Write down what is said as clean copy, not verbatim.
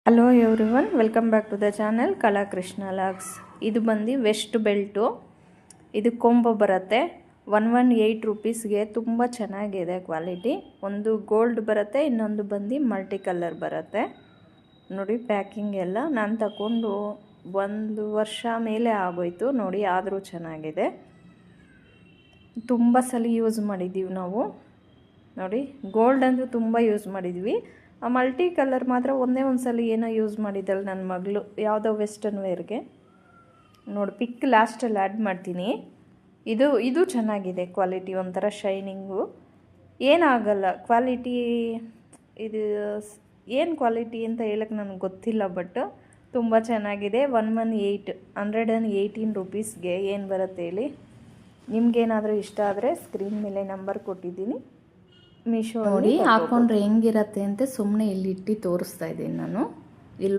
Hello everyone, welcome back to the channel Kala Krishna logs. ಇದು ಬಂದು West belt. ಇದು combo ಬರುತ್ತೆ. 118 ರೂಪೀಸ್ಗೆ ತುಂಬ ಚೆನ್ನಾಗಿದೆ ಕ್ವಾಲಿಟಿ. ಒಂದು ಗೋಲ್ಡ್ ಬರುತ್ತೆ, ಇನ್ನೊಂದು ಬಂದು ಮಲ್ಟಿ ಕಲರ್ ಬರುತ್ತೆ. ನೋಡಿ ಪ್ಯಾಕಿಂಗ್ ಎಲ್ಲ ನಾನು ತಗೊಂಡು 1 ವರ್ಷ ಮೇಲೆ ಆಗೋಯ್ತು ನೋಡಿ, ಆದರೂ ಚೆನ್ನಾಗಿದೆ. ತುಂಬ ಸಲ ಯೂಸ್ ಮಾಡಿದ್ದೀವಿ ನಾವು. ನೋಡಿ ಗೋಲ್ಡ್ ಅಂತೂ ತುಂಬ ಯೂಸ್ ಮಾಡಿದ್ವಿ. ಆ ಮಲ್ಟಿ ಕಲರ್ ಮಾತ್ರ ಒಂದೇ ಒಂದು ಸಲ ಏನೋ ಯೂಸ್ ಮಾಡಿದ್ದಳು ನನ್ನ ಮಗಳು, ಯಾವುದೋ ವೆಸ್ಟರ್ನ್ ವೇರ್ಗೆ. ನೋಡಿ ಪಿಕ್ ಲಾಸ್ಟಲ್ಲಿ ಆ್ಯಡ್ ಮಾಡ್ತೀನಿ. ಇದು ಚೆನ್ನಾಗಿದೆ ಕ್ವಾಲಿಟಿ, ಒಂಥರ ಶೈನಿಂಗು, ಏನಾಗಲ್ಲ ಕ್ವಾಲಿಟಿ. ಇದು ಏನು ಕ್ವಾಲಿಟಿ ಅಂತ ಹೇಳಕ್ಕೆ ನನಗೆ ಗೊತ್ತಿಲ್ಲ, ಬಟ್ ತುಂಬ ಚೆನ್ನಾಗಿದೆ. 118 ರೂಪೀಸ್ಗೆ ಏನು ಬರುತ್ತೆ ಹೇಳಿ. ನಿಮಗೇನಾದರೂ ಇಷ್ಟ ಆದರೆ ಸ್ಕ್ರೀನ್ ಮೇಲೆ ನಂಬರ್ ಕೊಟ್ಟಿದ್ದೀನಿ, ಮೀಶೋ ನೋಡಿ ಹಾಕೊಂಡ್ರೆ ಹೆಂಗಿರತ್ತೆ ಅಂತ ಸುಮ್ಮನೆ ಇಲ್ಲಿ ಇಟ್ಟು ತೋರಿಸ್ತಾ ಇದ್ದೀನಿ ನಾನು.